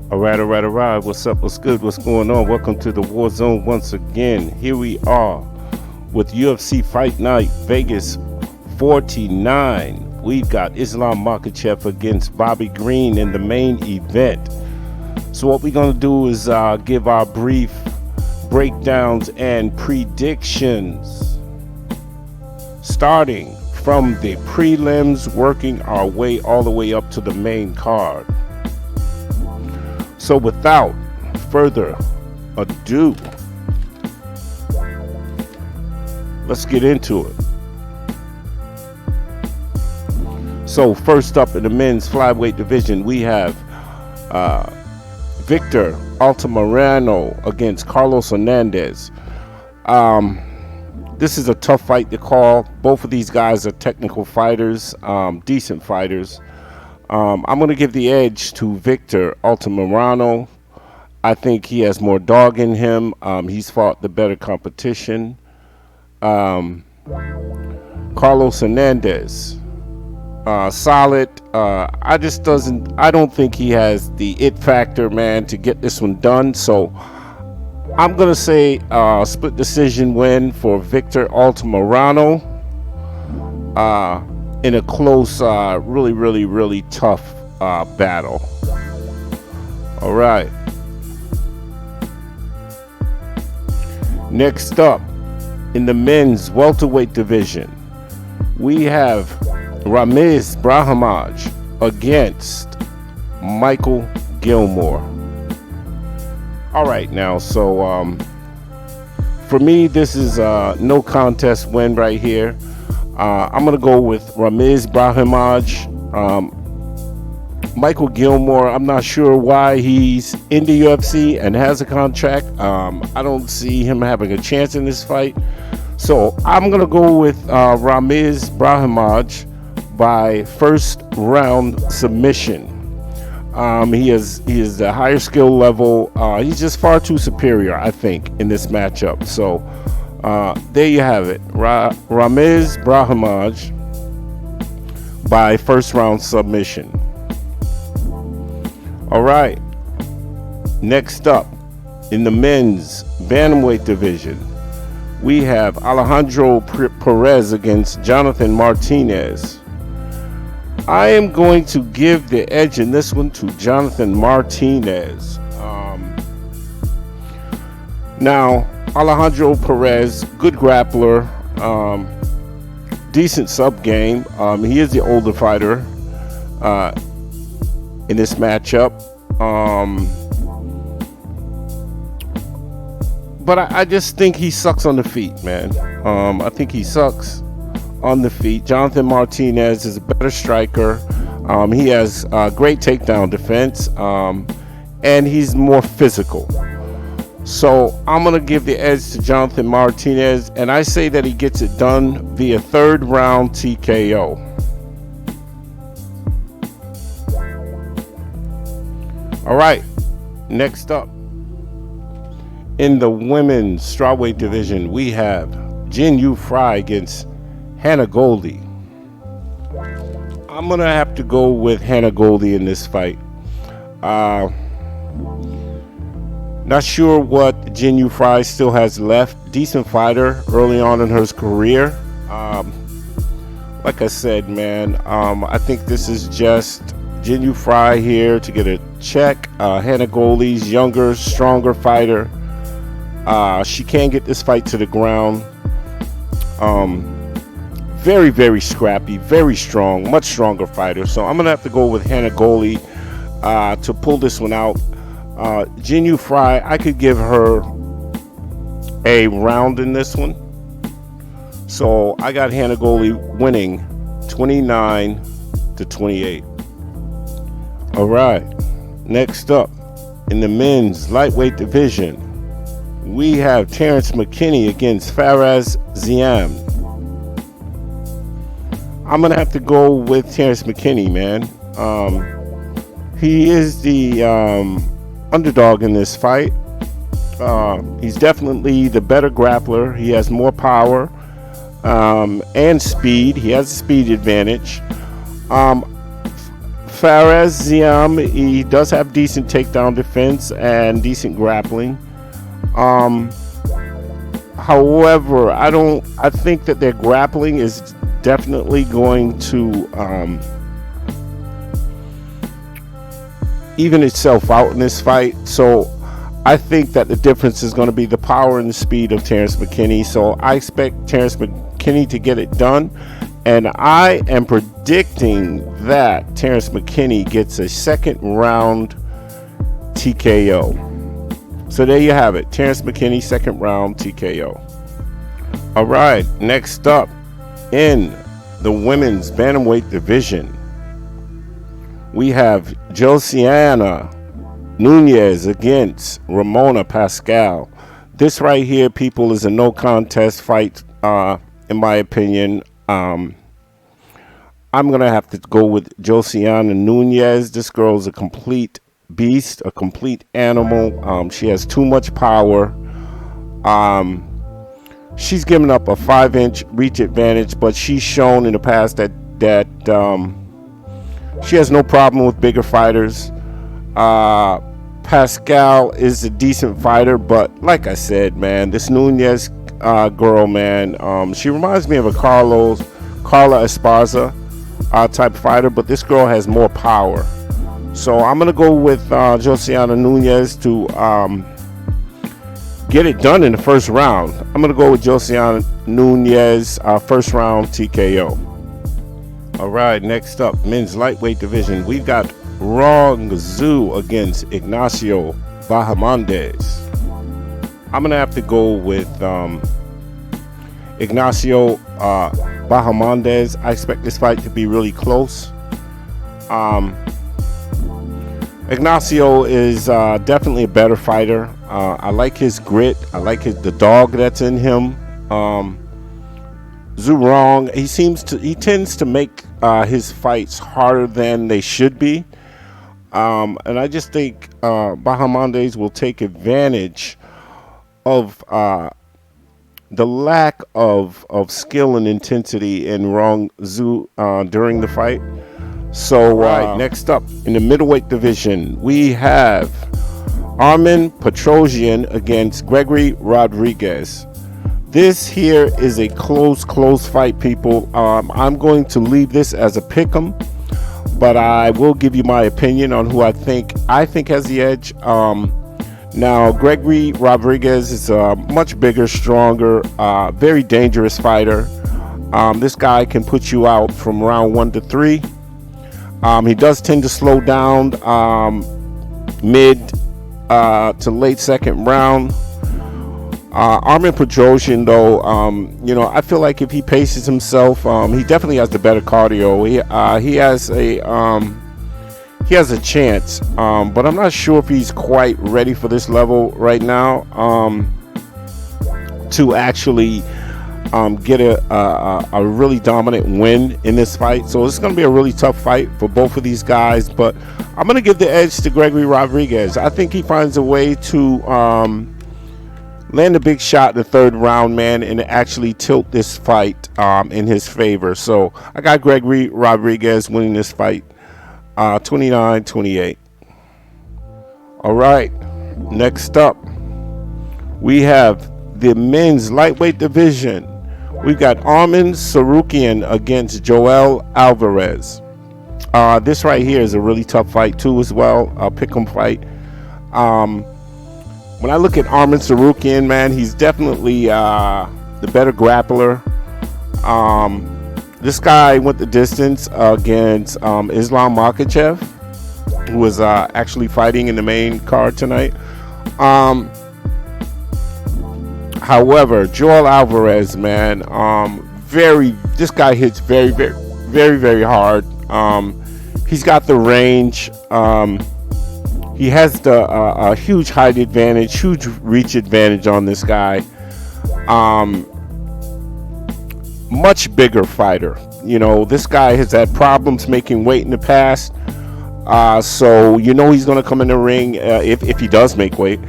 All right. What's up? What's good? What's going on? Welcome to the War Zone once again. Here we are with UFC Fight Night Vegas 49. We've got Islam Makhachev against Bobby Green in the main event. So what we're going to do is give our brief breakdowns and predictions, starting from the prelims, working our way all the way up to the main card. So without further ado, let's get into it. So first up in the men's flyweight division, we have Victor Altimirano against Carlos Hernandez. This is a tough fight to call. Both of these guys are technical fighters, decent fighters. I'm going to give the edge to Victor Altimirano. I think he has more dog in him. He's fought the better competition. Carlos Hernandez, solid. I don't think he has the it factor, man, to get this one done. So I'm going to say split decision win for Victor Altimirano. In a close, really tough battle. All right. Next up, in the men's welterweight division, we have Ramiz Brahimaj against Michael Gillmore. All right, now, so for me, this is a no contest win right here. I'm going to go with Ramiz Brahimaj. Michael Gillmore, I'm not sure why he's in the UFC and has a contract. I don't see him having a chance in this fight. So I'm going to go with Ramiz Brahimaj by first round submission. He is a higher skill level. He's just far too superior, I think, in this matchup. So there you have it. Ramiz Brahimaj by first round submission. All right. Next up, in the men's bantamweight division, we have Alejandro Perez against Jonathan Martinez. I am going to give the edge in this one to Jonathan Martinez. Now, Alejandro Perez, good grappler, decent sub game. He is the older fighter in this matchup. But I just think he sucks on the feet, man. I think he sucks on the feet. Jonathan Martinez is a better striker. He has great takedown defense, and he's more physical. So I'm going to give the edge to Jonathan Martinez, and I say that he gets it done via third round TKO. All right, next up, in the women's strawweight division, we have Frey against Hannah Goldy. I'm going to have to go with Hannah Goldy in this fight. Not sure what Frey still has left. Decent fighter early on in her career. Like I said, man, I think this is just Frey here to get a check. Hannah Goldy's younger, stronger fighter. She can get this fight to the ground. Very scrappy, very strong, much stronger fighter. So I'm going to have to go with Hannah Goldy to pull this one out. Frey, I could give her a round in this one. So I got Hannah Goldy winning 29-28. All right. Next up, in the men's lightweight division, we have Terrance McKinney against Faraz Ziam. I'm going to have to go with Terrance McKinney, man. He is the underdog in this fight. He's definitely the better grappler. He has more power and speed. He has a speed advantage. Fares Ziam, he does have decent takedown defense and decent grappling. However, I think that their grappling is definitely going to even itself out in this fight. So I think that the difference is going to be the power and the speed of Terrance McKinney. So I expect Terrance McKinney to get it done. And I am predicting that Terrance McKinney gets a second round TKO. So there you have it. Terrance McKinney, second round TKO. All right, next up in the women's bantamweight division, we have Josiane Nunes against Ramona Pascual. This right here, people, is a no contest fight, in my opinion. I'm gonna have to go with Josiane Nunes. This girl is a complete beast, a complete animal. She has too much power. She's given up a 5-inch reach advantage, but she's shown in the past that she has no problem with bigger fighters. Pascual is a decent fighter, but like I said, man, this Nunes girl, man, she reminds me of a Carla Esparza type fighter, but this girl has more power. So I'm gonna go with Josiane Nunes to get it done in the first round. I'm gonna go with Josiane Nunes, first round TKO. All right, next up, men's lightweight division. We've got Rong against Ignacio Bahamondes. I'm gonna have to go with Ignacio Bahamondes. I expect this fight to be really close. Ignacio is definitely a better fighter. I like his grit. I like the dog that's in him. Rong, he tends to make his fights harder than they should be. And I just think Bahamondes will take advantage of the lack of skill and intensity in Rong during the fight. So next up in the middleweight division, we have Arman Petrosyan against Gregory Rodrigues. This here is a close fight, people. I'm going to leave this as a pick'em, but I will give you my opinion on who I think has the edge. Now, Gregory Rodrigues is a much bigger, stronger, very dangerous fighter. This guy can put you out from round 1 to 3. He does tend to slow down mid to late second round. Arman Petrosyan, though, I feel like if he paces himself, he definitely has the better cardio. He has a chance, but I'm not sure if he's quite ready for this level right now to actually get a really dominant win in this fight. So it's going to be a really tough fight for both of these guys, but I'm going to give the edge to Gregory Rodrigues. I think he finds a way to land a big shot in the third round, man, and actually tilt this fight in his favor. So I got Gregory Rodrigues winning this fight 29-28. All right, next up we have the men's lightweight division. We've got Arman Tsarukyan against Joel Alvarez. This right here is a really tough fight too as well, a pick'em fight. When I look at Arman Tsarukyan, man, he's definitely the better grappler. This guy went the distance against Islam Makhachev, who was actually fighting in the main card tonight. However, Joel Alvarez, man, this guy hits very hard. He's got the range. He has a huge height advantage, huge reach advantage on this guy. Much bigger fighter. This guy has had problems making weight in the past. So he's going to come in the ring if he does make weight,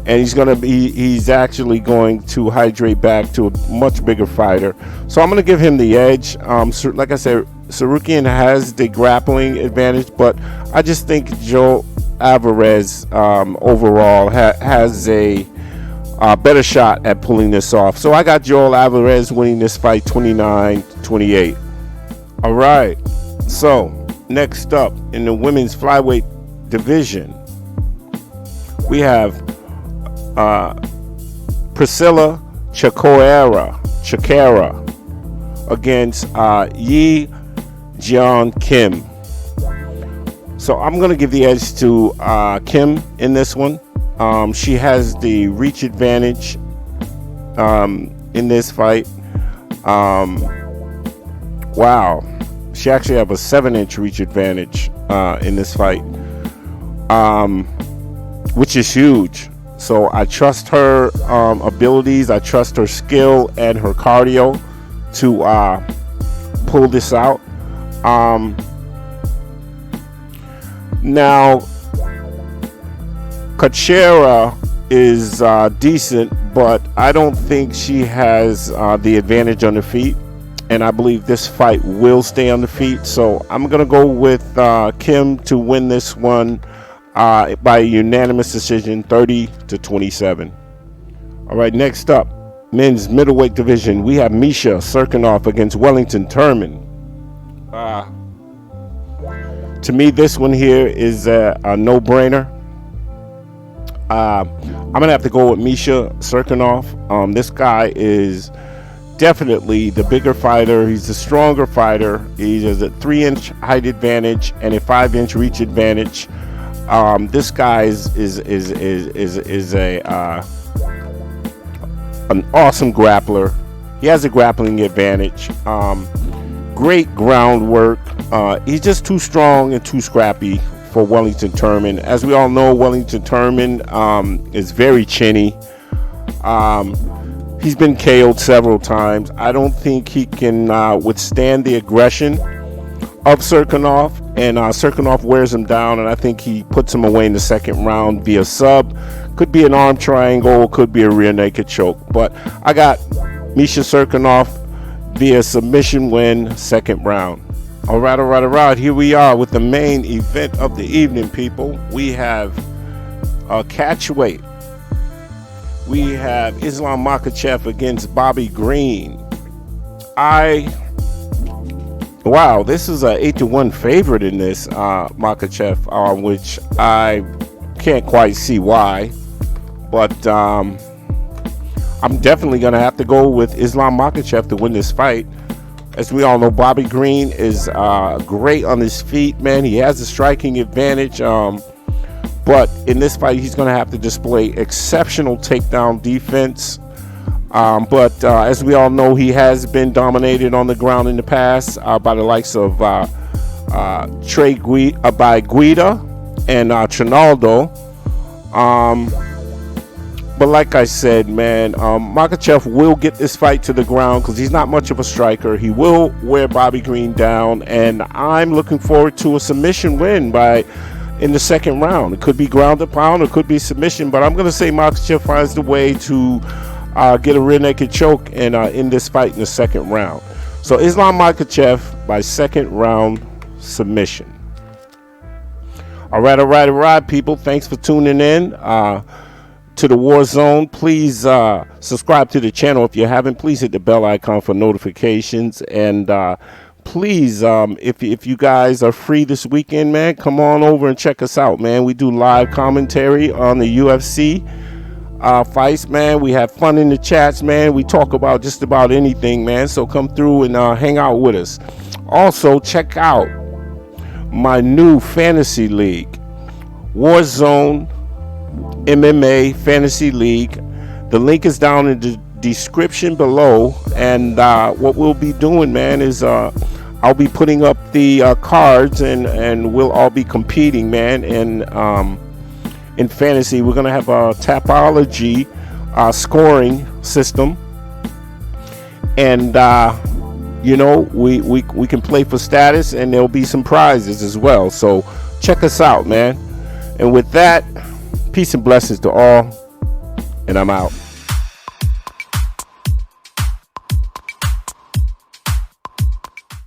and he's actually going to hydrate back to a much bigger fighter. So I'm going to give him the edge. Like I said, Tsarukyan has the grappling advantage, but I just think Joel Alvarez overall has a better shot at pulling this off. So I got Joel Alvarez winning this fight 29-28. All right. So next up in the women's flyweight division, we have Priscila Chachoeira against Yi Jeon Kim. So I'm going to give the edge to Kim in this one. She has the reach advantage in this fight. Wow. She actually have a 7-inch reach advantage in this fight, which is huge. So I trust her abilities. I trust her skill and her cardio to pull this out. Now, Chachoeira is decent, but I don't think she has the advantage on the feet. And I believe this fight will stay on the feet. So I'm going to go with Kim to win this one by unanimous decision, 30-27. All right, next up, men's middleweight division. We have Misha Cirkunov against Wellington Turman. To me, this one here is a no-brainer. I'm going to have to go with Misha Cirkunov. This guy is definitely the bigger fighter. He's the stronger fighter. He has a 3-inch height advantage and a 5-inch reach advantage. This guy is an awesome grappler. He has a grappling advantage. Great groundwork. He's just too strong and too scrappy for Wellington Turman. As we all know, Wellington Turman is very chinny. He's been KO'd several times. I don't think he can withstand the aggression of Cirkunov, and Cirkunov wears him down, and I think he puts him away in the second round via sub. Could be an arm triangle, could be a rear naked choke, but I got Misha Cirkunov via submission win, second round. All right. Here we are with the main event of the evening, people. We have a catchweight. We have Islam Makhachev against Bobby Green. Wow, this is a 8-1 favorite in this Makhachev, which I can't quite see why, but I'm definitely gonna have to go with Islam Makhachev to win this fight. As we all know, Bobby Green is great on his feet, man. He has a striking advantage, but in this fight, he's gonna have to display exceptional takedown defense. But as we all know, he has been dominated on the ground in the past by the likes of by Guida and Trinaldo. But like I said, man, Makhachev will get this fight to the ground because he's not much of a striker. He will wear Bobby Green down, and I'm looking forward to a submission win in the second round. It could be ground and pound, it could be submission, but I'm going to say Makhachev finds the way to get a rear naked choke and end this fight in the second round. So Islam Makhachev by second round submission. All right, people. Thanks for tuning in to the War Zone. Please subscribe to the channel if you haven't. Please hit the bell icon for notifications. And please, if you guys are free this weekend, man, come on over and check us out, man. We do live commentary on the UFC fights, man. We have fun in the chats, man. We talk about just about anything, man. So come through and hang out with us. Also, check out my new fantasy league, Warzone MMA Fantasy League. The link is down in the description below. And what we'll be doing, man, is I'll be putting up the cards, and we'll all be competing, man. And in fantasy, we're gonna have a Tapology scoring system, and you know, we can play for status, and there'll be some prizes as well. So check us out, man. And with that, peace and blessings to all, and I'm out.